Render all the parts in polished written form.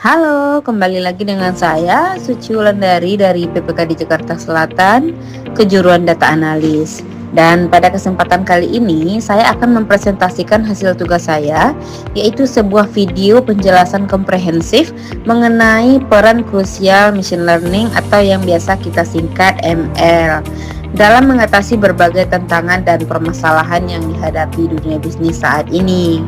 Halo, kembali lagi dengan saya Suci Wulandari dari PPKD Jakarta Selatan, kejuruan data analis. Dan pada kesempatan kali ini saya akan mempresentasikan hasil tugas saya, yaitu sebuah video penjelasan komprehensif mengenai peran krusial machine learning atau yang biasa kita singkat ML dalam mengatasi berbagai tantangan dan permasalahan yang dihadapi dunia bisnis saat ini.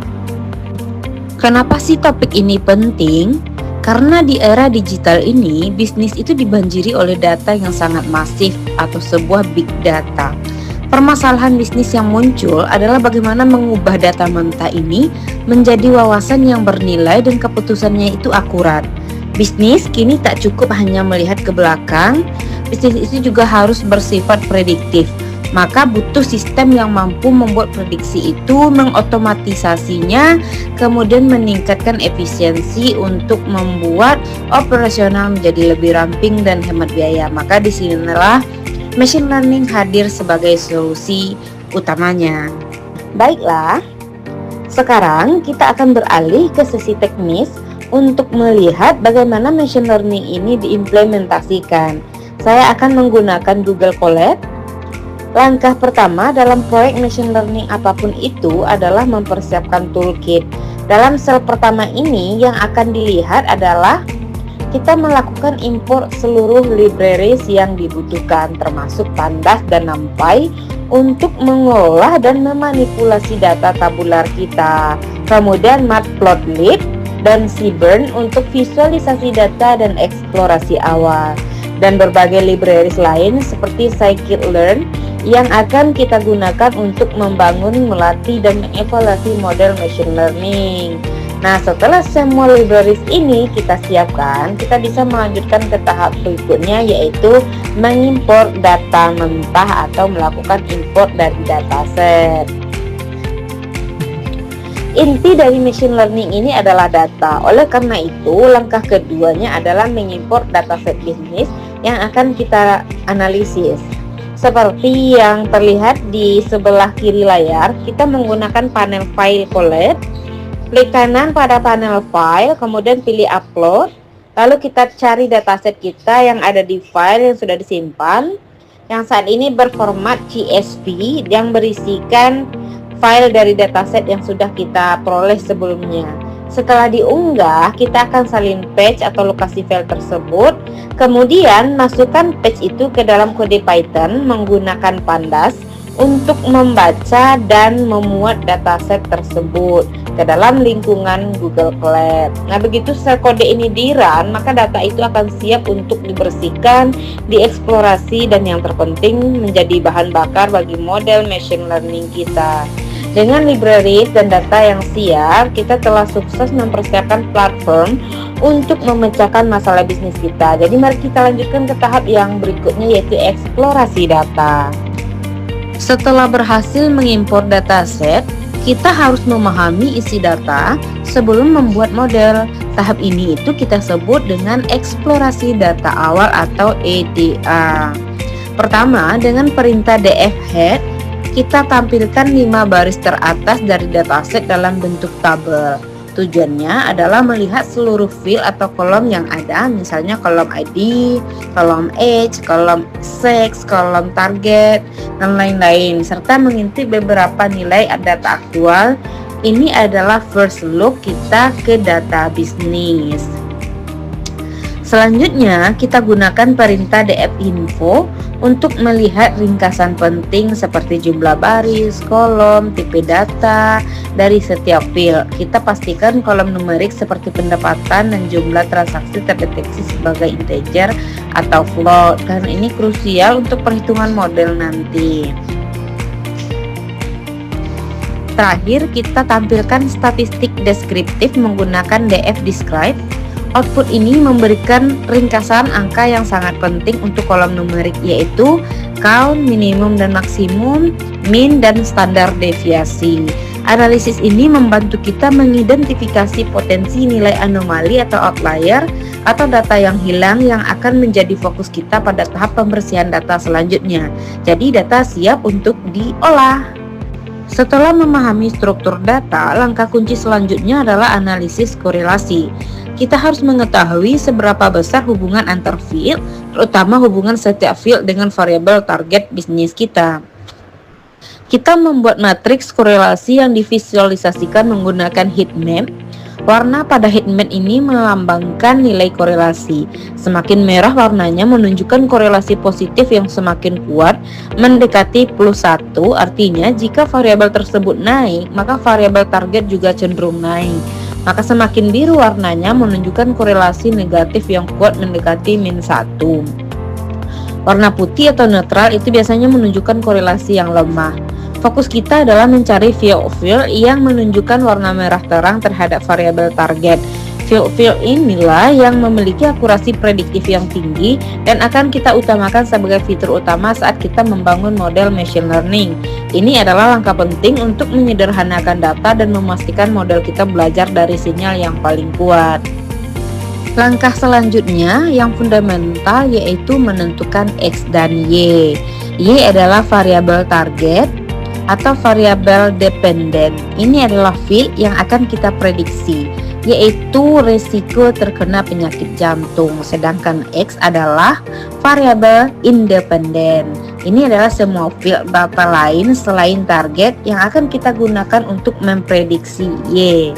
Kenapa sih topik ini penting? Karena di era digital ini, bisnis itu dibanjiri oleh data yang sangat masif atau sebuah big data. Permasalahan bisnis yang muncul adalah bagaimana mengubah data mentah ini menjadi wawasan yang bernilai dan keputusannya itu akurat. Bisnis kini tak cukup hanya melihat ke belakang, bisnis itu juga harus bersifat prediktif. Maka butuh sistem yang mampu membuat prediksi itu, mengotomatisasinya, kemudian meningkatkan efisiensi untuk membuat operasional menjadi lebih ramping dan hemat biaya. Maka disinilah machine learning hadir sebagai solusi utamanya. Baiklah, sekarang kita akan beralih ke sesi teknis untuk melihat bagaimana machine learning ini diimplementasikan. Saya akan menggunakan Google Colab. Langkah pertama dalam proyek machine learning apapun itu adalah mempersiapkan toolkit. Dalam sel pertama ini yang akan dilihat adalah kita melakukan import seluruh libraries yang dibutuhkan, termasuk Pandas dan NumPy untuk mengolah dan memanipulasi data tabular kita. Kemudian Matplotlib dan Seaborn untuk visualisasi data dan eksplorasi awal. Dan berbagai libraries lain seperti scikit-learn yang akan kita gunakan untuk membangun, melatih, dan mengevaluasi model machine learning. Nah, setelah semua libraries ini kita siapkan, kita bisa melanjutkan ke tahap berikutnya, yaitu mengimport data mentah atau melakukan import dari dataset. Inti dari machine learning ini adalah data. Oleh karena itu, langkah keduanya adalah mengimport dataset bisnis yang akan kita analisis. Seperti yang terlihat di sebelah kiri layar, kita menggunakan panel file Colab. Klik kanan pada panel file, kemudian pilih upload. Lalu kita cari dataset kita yang ada di file yang sudah disimpan, yang saat ini berformat CSV yang berisikan file dari dataset yang sudah kita peroleh sebelumnya. Setelah diunggah, kita akan salin patch atau lokasi file tersebut. Kemudian masukkan patch itu ke dalam kode Python menggunakan Pandas untuk membaca dan memuat dataset tersebut ke dalam lingkungan Google Colab. Nah, begitu sel kode ini di-run, maka data itu akan siap untuk dibersihkan, dieksplorasi, dan yang terpenting menjadi bahan bakar bagi model machine learning kita. Dengan library dan data yang siap, kita telah sukses mempersiapkan platform untuk memecahkan masalah bisnis kita. Jadi mari kita lanjutkan ke tahap yang berikutnya, yaitu eksplorasi data. Setelah berhasil mengimpor dataset, kita harus memahami isi data sebelum membuat model. Tahap ini itu kita sebut dengan eksplorasi data awal atau EDA. Pertama, dengan perintah dfhead, kita tampilkan 5 baris teratas dari dataset dalam bentuk tabel. Tujuannya adalah melihat seluruh field atau kolom yang ada, misalnya kolom ID, kolom age, kolom sex, kolom target, dan lain-lain, serta mengintip beberapa nilai data aktual. Ini adalah first look kita ke data bisnis. Selanjutnya, kita gunakan perintah dfinfo untuk melihat ringkasan penting seperti jumlah baris, kolom, tipe data dari setiap field. Kita pastikan kolom numerik seperti pendapatan dan jumlah transaksi terdeteksi sebagai integer atau float, karena ini krusial untuk perhitungan model nanti. Terakhir, kita tampilkan statistik deskriptif menggunakan dfdescribe. Output ini memberikan ringkasan angka yang sangat penting untuk kolom numerik, yaitu count, minimum dan maksimum, min dan standar deviasi. Analisis ini membantu kita mengidentifikasi potensi nilai anomali atau outlier atau data yang hilang yang akan menjadi fokus kita pada tahap pembersihan data selanjutnya. Jadi data siap untuk diolah. Setelah memahami struktur data, langkah kunci selanjutnya adalah analisis korelasi. kita harus mengetahui seberapa besar hubungan antar field, terutama hubungan setiap field dengan variabel target bisnis kita. Kita membuat matriks korelasi yang divisualisasikan menggunakan heat map. Warna pada heat map ini melambangkan nilai korelasi. Semakin merah warnanya menunjukkan korelasi positif yang semakin kuat, mendekati +1, artinya jika variabel tersebut naik, maka variabel target juga cenderung naik. Maka semakin biru warnanya menunjukkan korelasi negatif yang kuat mendekati -1. Warna putih atau netral itu biasanya menunjukkan korelasi yang lemah. Fokus kita adalah mencari field yang menunjukkan warna merah terang terhadap variabel target. Field inilah yang memiliki akurasi prediktif yang tinggi dan akan kita utamakan sebagai fitur utama saat kita membangun model machine learning. Ini adalah langkah penting untuk menyederhanakan data dan memastikan model kita belajar dari sinyal yang paling kuat. Langkah selanjutnya yang fundamental yaitu menentukan X dan Y. Y adalah variabel target atau variabel dependen. Ini adalah field yang akan kita prediksi, yaitu risiko terkena penyakit jantung. Sedangkan X adalah variabel independen. Ini adalah semua field data lain selain target yang akan kita gunakan untuk memprediksi Y.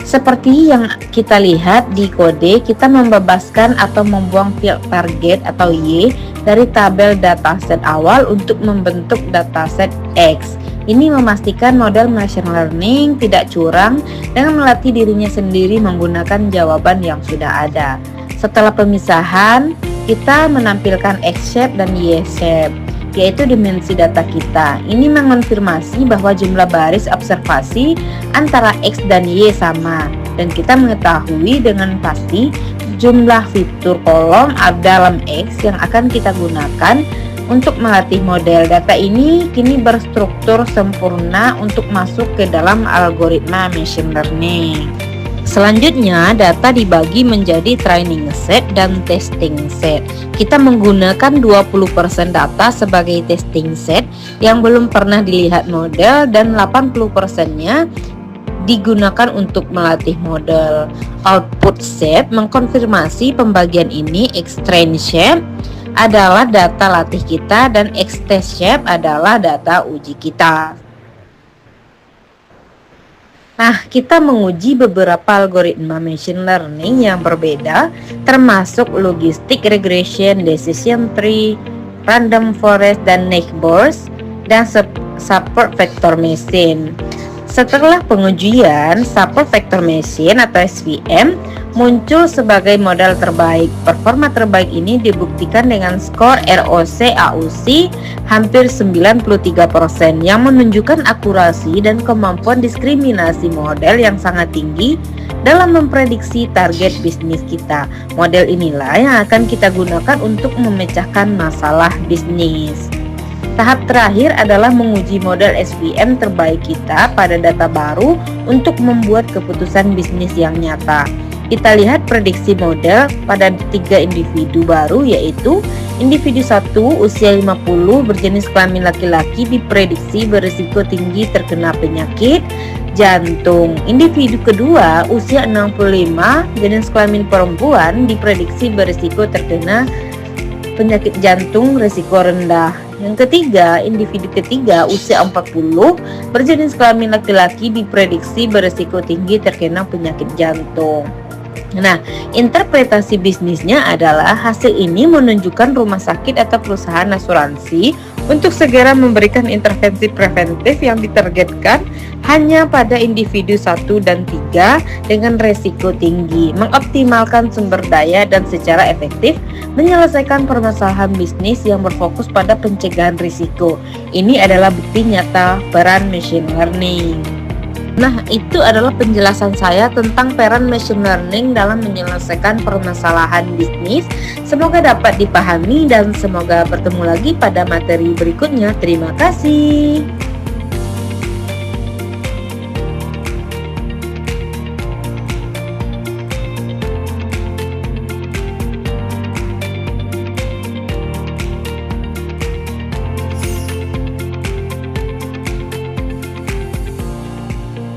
Seperti yang kita lihat di kode, kita membebaskan atau membuang field target atau Y dari tabel dataset awal untuk membentuk dataset X. Ini memastikan model machine learning tidak curang dengan melatih dirinya sendiri menggunakan jawaban yang sudah ada. Setelah pemisahan, kita menampilkan X-shape dan Y-shape, yaitu dimensi data kita. Ini mengonfirmasi bahwa jumlah baris observasi antara X dan Y sama, dan kita mengetahui dengan pasti jumlah fitur kolom dalam X yang akan kita gunakan untuk melatih model. Data ini kini berstruktur sempurna untuk masuk ke dalam algoritma machine learning. Selanjutnya, data dibagi menjadi training set dan testing set. Kita menggunakan 20% data sebagai testing set yang belum pernah dilihat model dan 80%-nya digunakan untuk melatih model. Output shape mengkonfirmasi pembagian ini. X-train shape adalah data latih kita dan X-test shape adalah data uji kita. Nah, kita menguji beberapa algoritma machine learning yang berbeda, termasuk logistic regression, decision tree, random forest, dan neighbors, dan support vector machine. Setelah pengujian, support vector machine atau SVM muncul sebagai model terbaik. Performa terbaik ini dibuktikan dengan skor ROC AUC hampir 93% yang menunjukkan akurasi dan kemampuan diskriminasi model yang sangat tinggi dalam memprediksi target bisnis kita. Model inilah yang akan kita gunakan untuk memecahkan masalah bisnis. Tahap terakhir adalah menguji model SVM terbaik kita pada data baru untuk membuat keputusan bisnis yang nyata. Kita lihat prediksi model pada 3 individu baru, yaitu individu 1 usia 50 berjenis kelamin laki-laki diprediksi berisiko tinggi terkena penyakit jantung. Individu kedua usia 65 jenis kelamin perempuan diprediksi berisiko terkena penyakit jantung risiko rendah. Yang ketiga, individu ketiga usia 40 berjenis kelamin laki-laki diprediksi berisiko tinggi terkena penyakit jantung. Nah, interpretasi bisnisnya adalah hasil ini menunjukkan rumah sakit atau perusahaan asuransi untuk segera memberikan intervensi preventif yang ditargetkan hanya pada individu 1 dan 3 dengan resiko tinggi, mengoptimalkan sumber daya dan secara efektif menyelesaikan permasalahan bisnis yang berfokus pada pencegahan risiko. Ini adalah bukti nyata peran machine learning. Nah, itu adalah penjelasan saya tentang peran machine learning dalam menyelesaikan permasalahan bisnis. Semoga dapat dipahami dan semoga bertemu lagi pada materi berikutnya. Terima kasih.